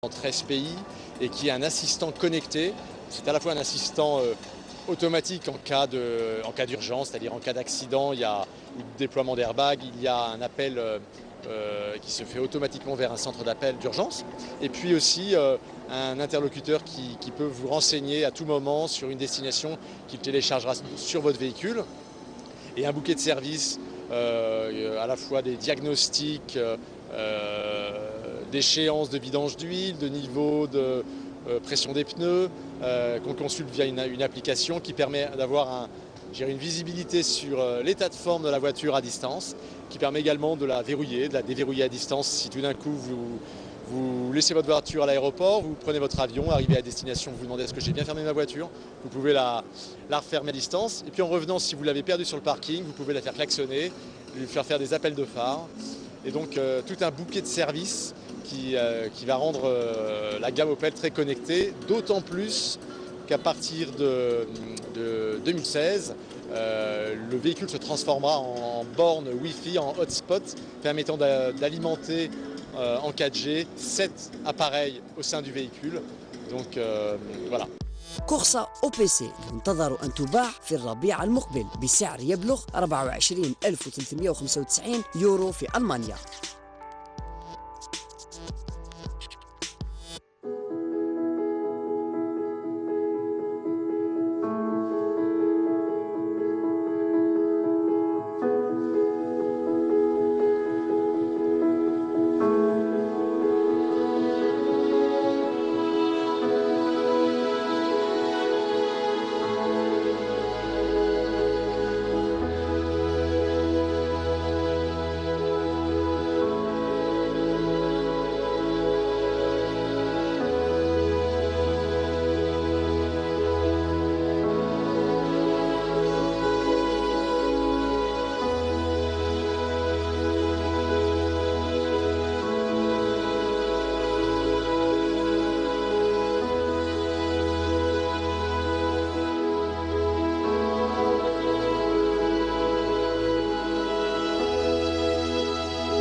dans 13 pays et qui est un assistant connecté. C'est à la fois un assistant automatique en cas d'urgence, c'est-à-dire en cas d'accident, il y a ou de déploiement d'airbag, il y a un appel qui se fait automatiquement vers un centre d'appel d'urgence. Et puis aussi un interlocuteur qui peut vous renseigner à tout moment sur une destination qu'il téléchargera sur votre véhicule. Et un bouquet de services, à la fois des diagnostics, d'échéance de vidange d'huile, de niveau de pression des pneus, qu'on consulte via une application qui permet d'avoir une visibilité sur l'état de forme de la voiture à distance, qui permet également de la verrouiller, de la déverrouiller à distance si tout d'un coup vous laissez votre voiture à l'aéroport, vous prenez votre avion, arrivez à destination, vous vous demandez est-ce que j'ai bien fermé ma voiture, vous pouvez la refermer à distance. Et puis en revenant, si vous l'avez perdue sur le parking, vous pouvez la faire klaxonner, lui faire des appels de phare. Et donc tout un bouquet de services qui va rendre la gamme Opel très connectée, d'autant plus qu'à partir de 2016, le véhicule se transformera en borne Wi-Fi, en hotspot, permettant d'alimenter en 4G 7 appareils au sein du véhicule. Donc voilà. كورسا أو بي سي ينتظر أن تباع في الربيع المقبل بسعر يبلغ 24395 يورو في ألمانيا.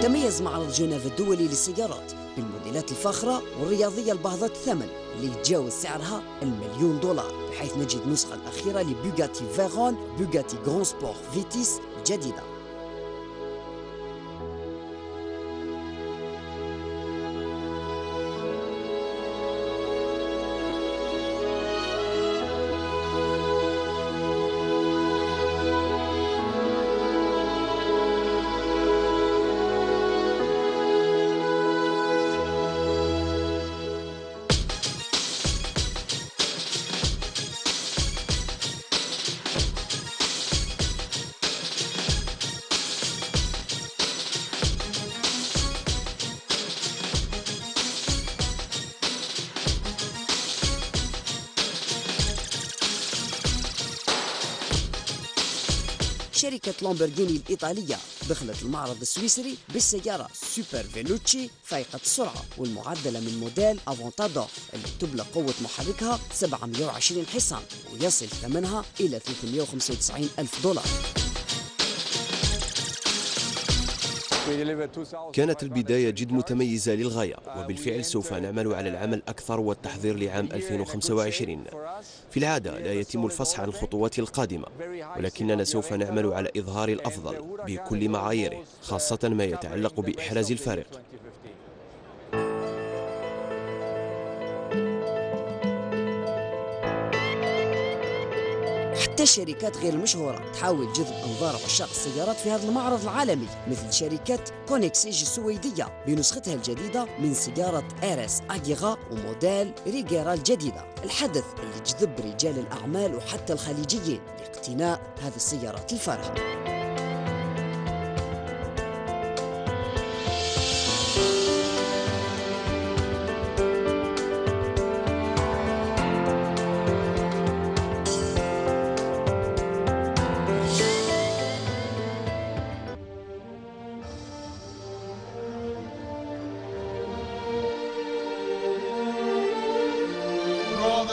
تميز معرض جنيف الدولي للسيارات بالموديلات الفاخرة والرياضية الباهظة الثمن اللي يتجاوز سعرها $1,000,000، بحيث نجد النسخة الأخيرة لبوغاتي فيغون بوغاتي غران سبور فيتيس الجديدة. شركة لامبورغيني الإيطالية دخلت المعرض السويسري بالسيارة سوبر فيلوتشي فائقة السرعة والمعدلة من موديل افونتادور اللي تبلغ قوة محركها 720 حصان ويصل ثمنها إلى $395,000. كانت البداية جد متميزة للغاية، وبالفعل سوف نعمل على العمل أكثر والتحضير لعام 2025. في العادة لا يتم الفصح عن الخطوات القادمة، ولكننا سوف نعمل على إظهار الأفضل بكل معاييره، خاصة ما يتعلق بإحراز الفارق. حتى الشركات غير المشهورة تحاول جذب أنظار عشاق السيارات في هذا المعرض العالمي، مثل شركة كونيكسيج السويدية بنسختها الجديدة من سيارة إيريس أغيغا وموديل ريغيرا الجديدة، الحدث اللي جذب رجال الأعمال وحتى الخليجيين لاقتناء هذه السيارات الفارهة.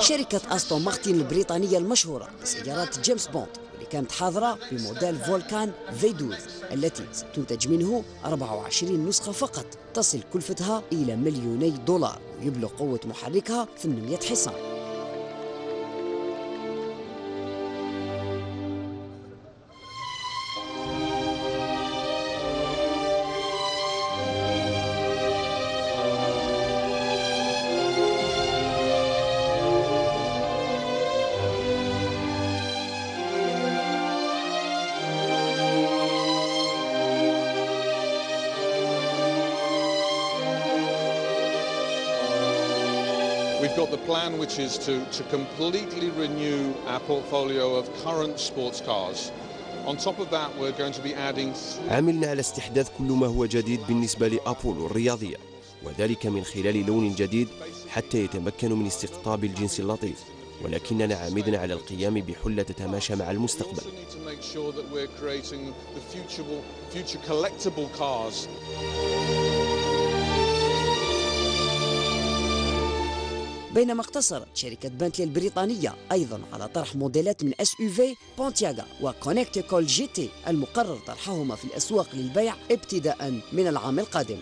شركة أستون مارتين البريطانية المشهورة لسيارات جيمس بوند اللي كانت حاضرة بموديل فولكان V12 التي ستنتج منه 24 نسخة فقط، تصل كلفتها إلى $2 مليون ويبلغ قوة محركها 800 حصان. We've got the plan, which is to completely renew our portfolio of current sports cars. On top of that, we're going to be adding... عملنا على استحداث كل ما هو جديد بالنسبة لأبولو الرياضية، وذلك من خلال لون جديد حتى يتمكن من استقطاب الجنس اللطيف، ولكننا عامدنا على القيام بحلة تتماشى مع المستقبل. بينما اقتصرت شركة بنتلي البريطانية أيضا على طرح موديلات من SUV بونتياغا وكونكتيكول GT المقرر طرحهما في الأسواق للبيع ابتداء من العام القادم.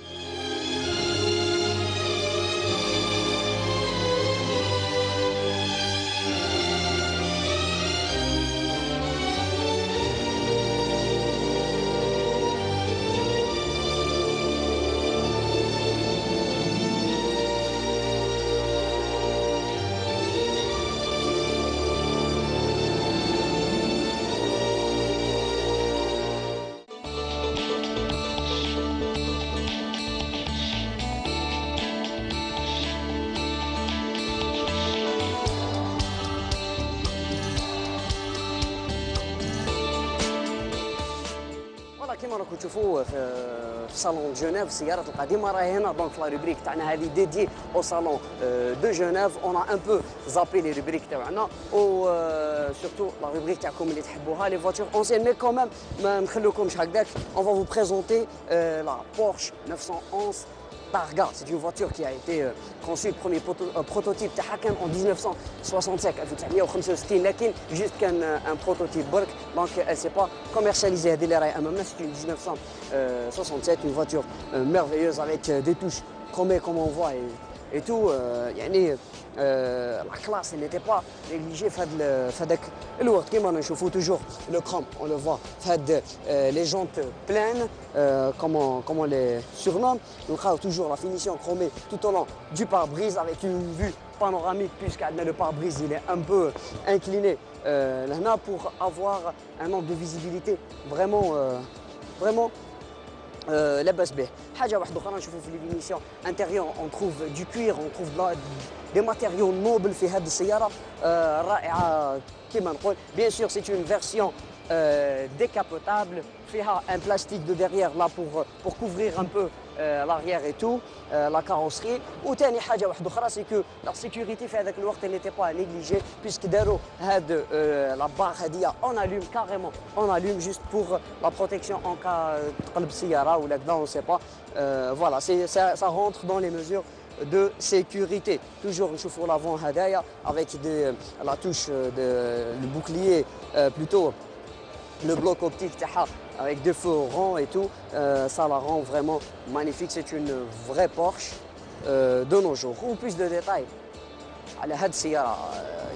كما راكم تشوفوا في صالون جنيف السيارات القديمه راهي هنا دونك لا روبريك تاعنا هذه ديدي او صالون دو جنيف. اون ان بو زابي لي روبريك تاعنا و سورتو لا روبريك تاعكم اللي تحبوها لي فواتور اونسيان مي كومام ما نخلوكمش هكذاك. اون فا فو بريزونتي لا بورش 911 Targa. C'est une voiture qui a été conçue, le premier prototype en 1965, mais juste un prototype. Donc elle ne s'est pas commercialisée. C'est une 1967, une voiture merveilleuse avec des touches chromées comme on voit et tout. La classe n'était pas négligée. On voit toujours le chrome, on le voit. Les jantes pleines, comme on les surnomme. On a toujours la finition chromée tout au long du pare-brise avec une vue panoramique, puisque le pare-brise il est un peu incliné là pour avoir un angle de visibilité vraiment لاباس به. حاجه واحده اخرى نشوفوا في ليميسيون انتيريور اون تروف دو كوير، اون تروف دي ماتيريو نوبل في هذه السياره رائعه كما نقول. بيان سور سي اون فيرسيون décapotable, فيها un plastique de derrière là pour couvrir un peu l'arrière et tout, la carrosserie. وثاني حاجه واحده اخرى سي كو لا سيكوريتي في هذاك الوقت اللي n'était pas négligé puisque داروا هاد لا بار هذه اون الوم كاريمون اون الوم جوست بور لا بروتيكسيون ان كا تقلب السياره ولا كذا اون سي با. Voilà, ça rentre dans les mesures de sécurité. Toujours نشوفوا l'avant هدايا avec la touche le bouclier plutôt le bloc optique avec deux feux ronds et tout, ça la rend vraiment magnifique. C'est une vraie Porsche de nos jours. Ou plus de détails,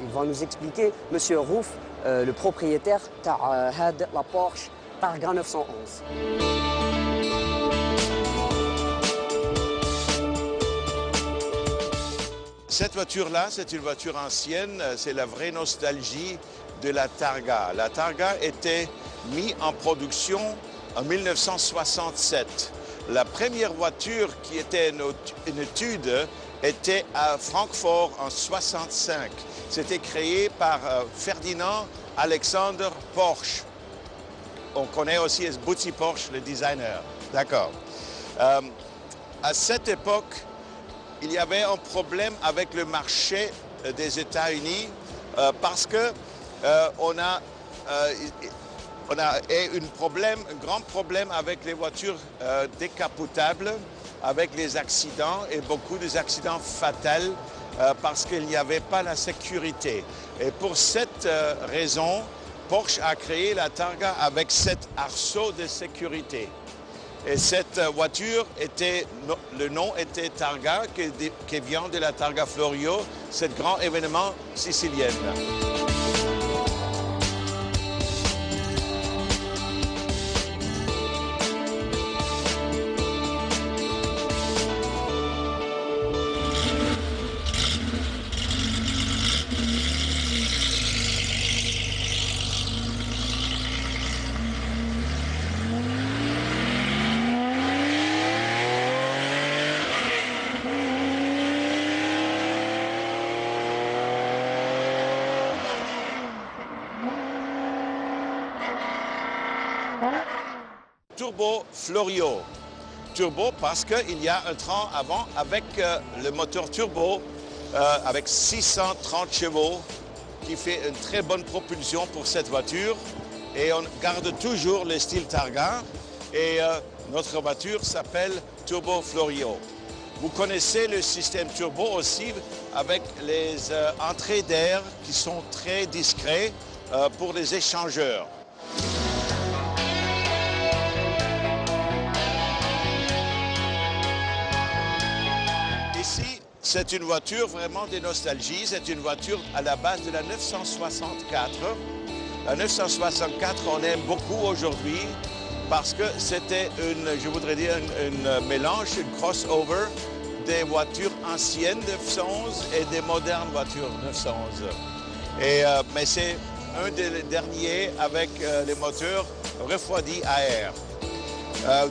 il va nous expliquer Monsieur Rouf, le propriétaire de la Porsche Targa 911. Cette voiture-là, c'est une voiture ancienne, c'est la vraie nostalgie de la Targa. La Targa était mise en production en 1967. La première voiture qui était une étude était à Francfort en 1965. C'était créé par Ferdinand Alexander Porsche. On connaît aussi Butzi Porsche, le designer. D'accord. À cette époque, il y avait un problème avec le marché des États-Unis parce que on a un grand problème avec les voitures décapotables, avec les accidents et beaucoup d'accidents fatals parce qu'il n'y avait pas la sécurité. Et pour cette raison, Porsche a créé la Targa avec cet arceau de sécurité. Et cette voiture le nom était Targa, qui vient de la Targa Florio, ce grand événement sicilien. Turbo Florio. Turbo parce qu'il y a un train avant avec le moteur turbo avec 630 chevaux qui fait une très bonne propulsion pour cette voiture. Et on garde toujours le style Targa et notre voiture s'appelle Turbo Florio. Vous connaissez le système turbo aussi avec les entrées d'air qui sont très discrets pour les échangeurs. Ici, c'est une voiture vraiment de nostalgie. C'est une voiture à la base de la 964. La 964, on aime beaucoup aujourd'hui parce que c'était je voudrais dire, une mélange, une crossover des voitures anciennes 911 et des modernes voitures 911. Mais c'est un des derniers avec les moteurs refroidis à air.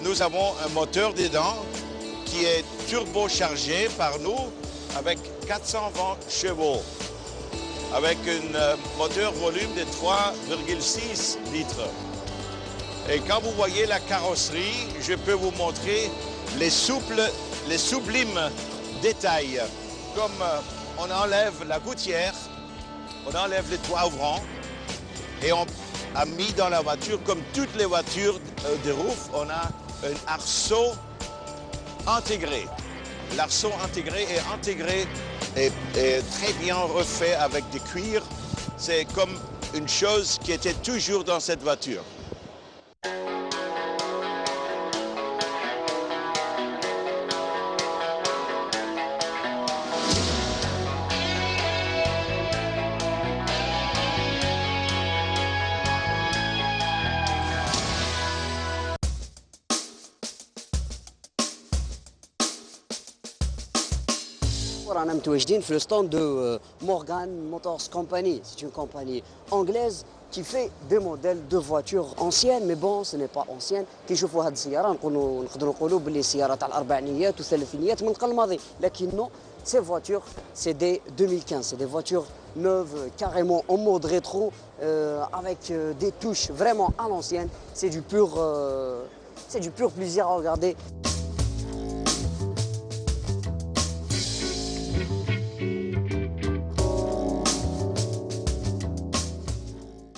Nous avons un moteur dedans qui est turbochargé par nous avec 420 chevaux, avec un moteur volume de 3,6 litres. Et quand vous voyez la carrosserie, je peux vous montrer les sublimes détails. Comme on enlève la gouttière, on enlève les toits ouvrants et on a mis dans la voiture, comme toutes les voitures de roof, on a un arceau intégré. L'arceau intégré est très bien refait avec des cuirs. C'est comme une chose qui était toujours dans cette voiture. رانا متواجدين في الستاند دو مورغان موتورز كومباني. C'est une compagnie anglaise qui fait des modèles de voitures anciennes, mais bon, ce n'est pas ancienne. كيشوفوا هذه السيارة نقدروا نقولوا باللي سيارة تاع الأربعينيات والثلاثينيات من القرن الماضي، لكن non, ces voitures, c'est des 2015, c'est des voitures neuves, carrément en mode rétro, avec des touches vraiment à l'ancienne. C'est du pur plaisir à regarder.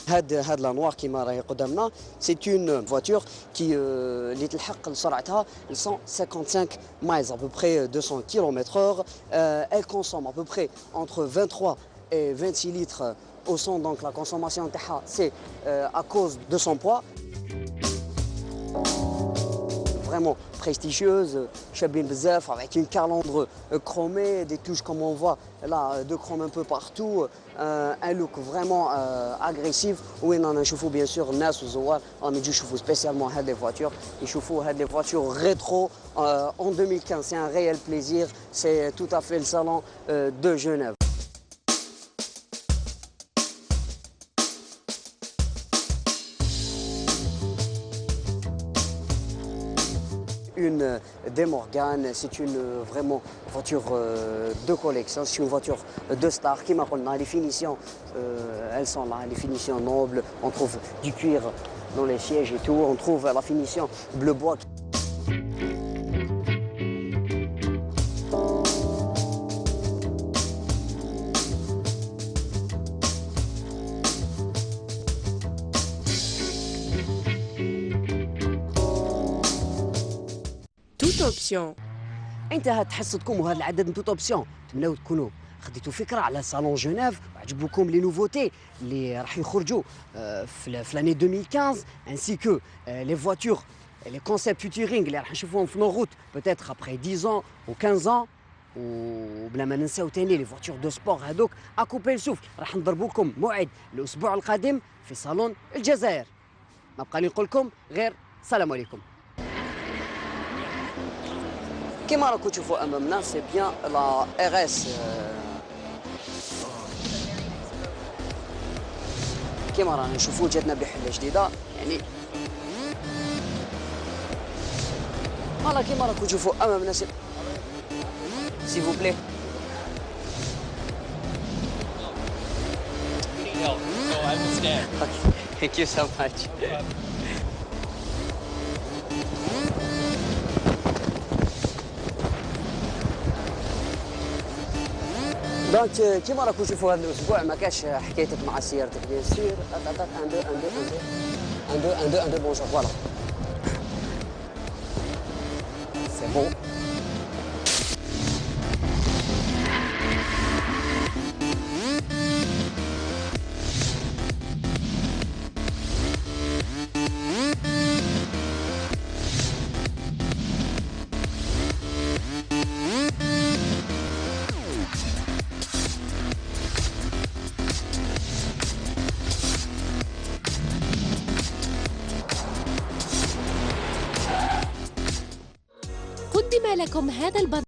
هاد لانوار كيما راهي قدامنا سي اون فواتور كي اللي تلحق لسرعتها 155 miles à peu près 200 km/h. Elle consomme à peu près entre 23 et 26 litres au 100, donc la consommation تاعها c'est à cause de son poids. Vraiment prestigieuse, chabine bzaf, avec une calandre chromée, des touches comme on voit là de chrome un peu partout, un look vraiment agressif. وين رانا نشوفوا bien sûr الناس والزوار رانا نجيو نشوفوا spécialement هاد les voitures, يشوفوا هاد les voitures rétro en 2015. C'est un réel plaisir, c'est tout à fait le salon de Genève. Une des Morgan, c'est une vraiment voiture de collection, c'est une voiture de star qui m'a les finitions, elles sont là, les finitions nobles, on trouve du cuir dans les sièges et tout, on trouve la finition bleu bois. Option. انتهت حصتكم وهذا العدد من توت اوبسيون. تمناو تكونوا خديتوا فكره على صالون جنيف وعجبوكم لي نوفوتي اللي راح يخرجوا في لاني 2015 ainsi que les voitures les concepts futuring اللي راح نشوفوهم في نو روت peut-être après 10 ans ou 15 ans وبلا ما ننساو ثاني لي فواتور دو سبور هذوك اكوبي السوف راح نضربوا لكم موعد الاسبوع القادم في صالون الجزائر. ما بقى لي نقول لكم غير السلام عليكم. كما راكم تشوفوا امامنا سي بيان لا ار اس كما رانا نشوفوا جاتنا بحله جديده يعني فوالا كما راكم تشوفوا امامنا s'il vous plaît. No, I will stand. Okay. Thank you so much. دونك كيما راكم تشوفوا هذا الاسبوع ما كاش حكايتك مع سيارتك بيان سور ان دو بونجور فوالا سي بون. قدم لكم هذا البرنامج